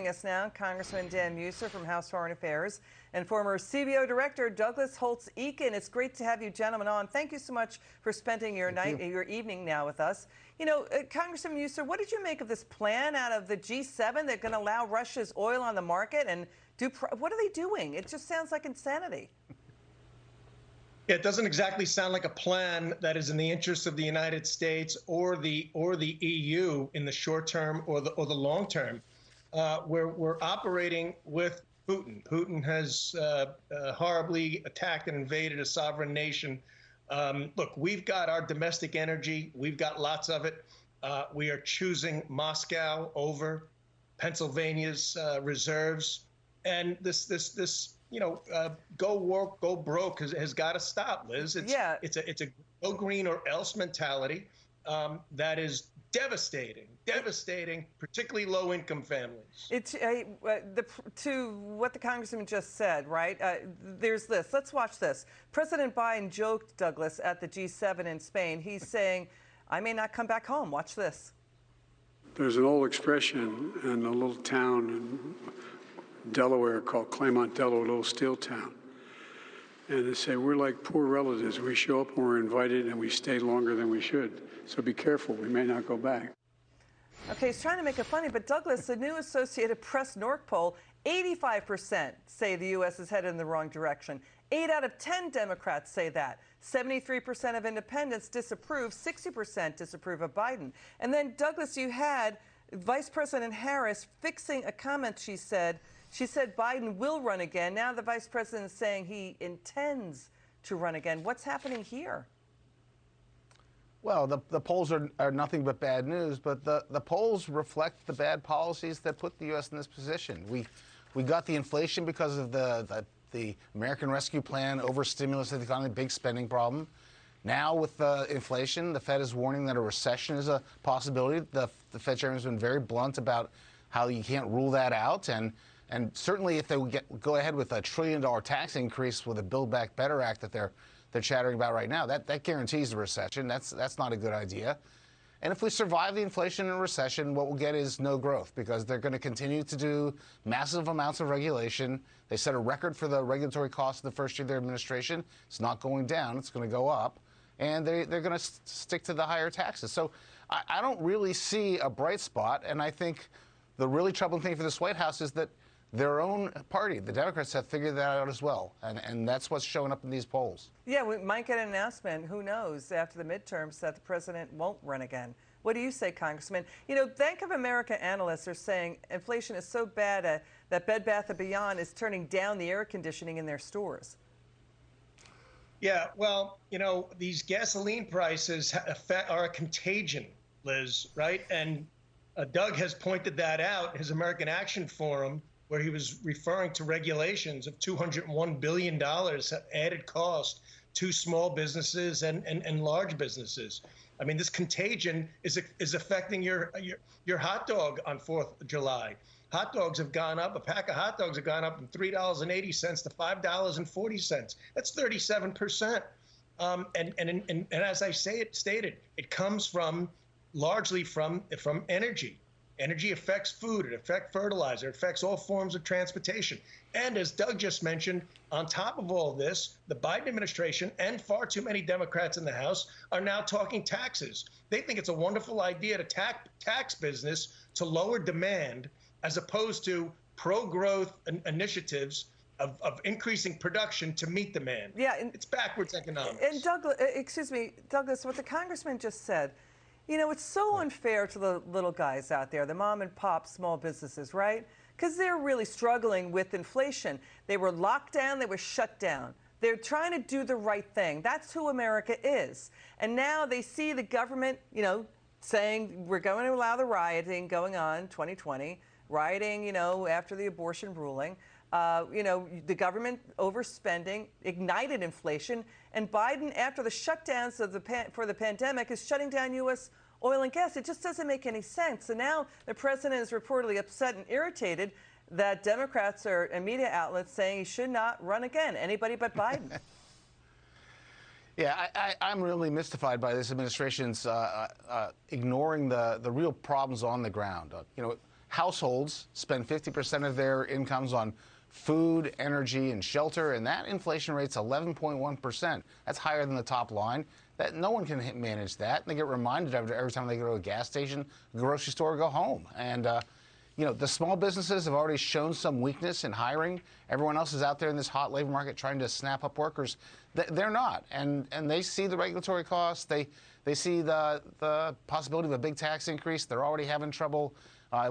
Us now, Congressman Dan Muser from House Foreign Affairs and former CBO Director Douglas Holtz-Eakin. It's great to have you gentlemen on. Thank you so much for spending your your evening now with us. You know, Congressman Muser, what did you make of this plan out of the G7 that's going to allow Russia's oil on the market and what are they doing? It just sounds like insanity. It doesn't exactly sound like a plan that is in the interest of the United States or the EU in the short term or the long term. We're operating with Putin. Putin has horribly attacked and invaded a sovereign nation. Look, we've got our domestic energy. We've got lots of it. We are choosing Moscow over Pennsylvania's reserves, and this. Go work, go broke has got to stop, Liz. It's a go green or else mentality that is devastating, particularly low-income families. It's to what the congressman just said, right? There's this. Let's watch this. President Biden joked, Douglas, at the G7 in Spain. He's saying, "I may not come back home." Watch this. There's an old expression in a little town in Delaware called Claymont, Delaware, a little steel town. And they say, we're like poor relatives. We show up when we're invited and we stay longer than we should. So be careful, we may not go back. Okay, he's trying to make it funny, but Douglas, the new Associated Press NORC poll, 85% say the U.S. is headed in the wrong direction. 8 out of 10 Democrats say that. 73% of independents disapprove, 60% disapprove of Biden. And then, Douglas, you had Vice President Harris fixing a comment she said Biden will run again. Now the vice president is saying he intends to run again. What's happening here? Well, the polls are nothing but bad news, but the polls reflect the bad policies that put the U.S. in this position. We got the inflation because of the American Rescue Plan, overstimulus of the economy, big spending problem. Now with the inflation, the Fed is warning that a recession is a possibility. The Fed chairman has been very blunt about how you can't rule that out. And certainly if they would go ahead with a $1 trillion tax increase with a Build Back Better Act that they're chattering about right now, that guarantees a recession. That's not a good idea. And if we survive the inflation and recession, what we'll get is no growth because they're going to continue to do massive amounts of regulation. They set a record for the regulatory costs in the first year of their administration. It's not going down. It's going to go up. And they're going to stick to the higher taxes. So I don't really see a bright spot. And I think the really troubling thing for this White House is that their own party, the Democrats, have figured that out as well. And that's what's showing up in these polls. Yeah, we might get an announcement, who knows, after the midterms that the president won't run again. What do you say, Congressman? You know, Bank of America analysts are saying inflation is so bad that Bed Bath & Beyond is turning down the air conditioning in their stores. Yeah, well, you know, these gasoline prices are a contagion, Liz, right? And Doug has pointed that out, his American Action Forum, where he was referring to regulations of $201 billion added cost to small businesses and large businesses. I mean, this contagion is affecting your hot dog on 4th of July. Hot dogs have gone up. A pack of hot dogs have gone up from $3.80 to $5.40. That's 37%. And as I stated, it comes largely from energy. Energy affects food, it affects fertilizer, it affects all forms of transportation. And as Doug just mentioned, on top of all this, the Biden administration and far too many Democrats in the House are now talking taxes. They think it's a wonderful idea to tax business to lower demand as opposed to pro-growth initiatives of increasing production to meet demand. Yeah, it's backwards economics. And Douglas, what the congressman just said, you know, it's so unfair to the little guys out there, the mom and pop small businesses, right? Because they're really struggling with inflation. They were locked down, they were shut down. They're trying to do the right thing. That's who America is. And now they see the government, you know, saying we're going to allow the rioting going on 2020, rioting, you know, after the abortion ruling. You know, the government overspending ignited inflation, and Biden, after the shutdowns of for the pandemic, is shutting down U.S. oil and gas. It just doesn't make any sense. And now the president is reportedly upset and irritated that Democrats and media outlets saying he should not run again. Anybody but Biden. Yeah, I'm really mystified by this administration's ignoring the real problems on the ground. You know, households spend 50% of their incomes on food, energy, and shelter, and that inflation rate's 11.1%. That's higher than the top line. That no one can manage that. They get reminded of it every time they go to a gas station, a grocery store, or go home. And you know, the small businesses have already shown some weakness in hiring. Everyone else is out there in this hot labor market trying to snap up workers. They're not, and they see the regulatory costs. They see the possibility of a big tax increase. They're already having trouble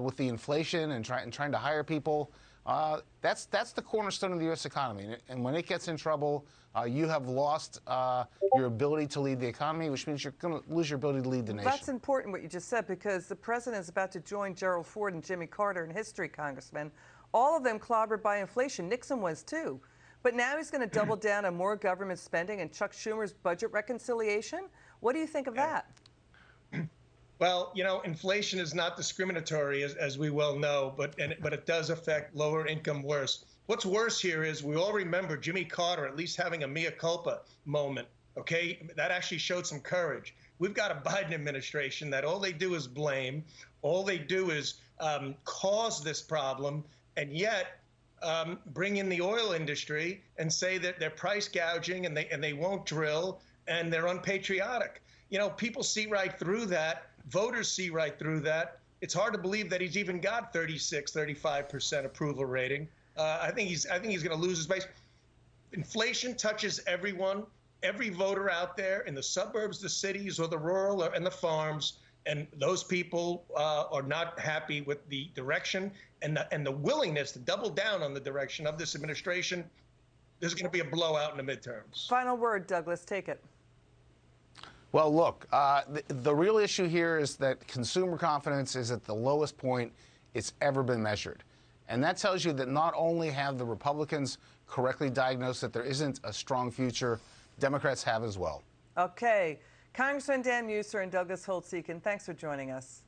with the inflation and trying to hire people. That's the cornerstone of the U.S. economy. And when it gets in trouble, you have lost your ability to lead the economy, which means you're going to lose your ability to lead the nation. That's important what you just said, because the president is about to join Gerald Ford and Jimmy Carter in history, Congressman. All of them clobbered by inflation. Nixon was too. But now he's going to double down on more government spending and Chuck Schumer's budget reconciliation. What do you think of that? Well, you know, inflation is not discriminatory, as we well know, but it does affect lower income worse. What's worse here is we all remember Jimmy Carter at least having a mea culpa moment. OK, that actually showed some courage. We've got a Biden administration that all they do is blame. All they do is cause this problem, and yet bring in the oil industry and say that they're price gouging and they won't drill and they're unpatriotic. You know, people see right through that. Voters see right through that. It's hard to believe that he's even got 35% approval rating. I think he's going to lose his base. Inflation touches everyone, every voter out there in the suburbs, the cities, or the rural and the farms. And those people are not happy with the direction and the willingness to double down on the direction of this administration. There's going to be a blowout in the midterms. Final word, Douglas. Take it. Well, look, the real issue here is that consumer confidence is at the lowest point it's ever been measured. And that tells you that not only have the Republicans correctly diagnosed that there isn't a strong future, Democrats have as well. Okay. Congressman Dan Muser and Douglas Holtz-Eakin, thanks for joining us.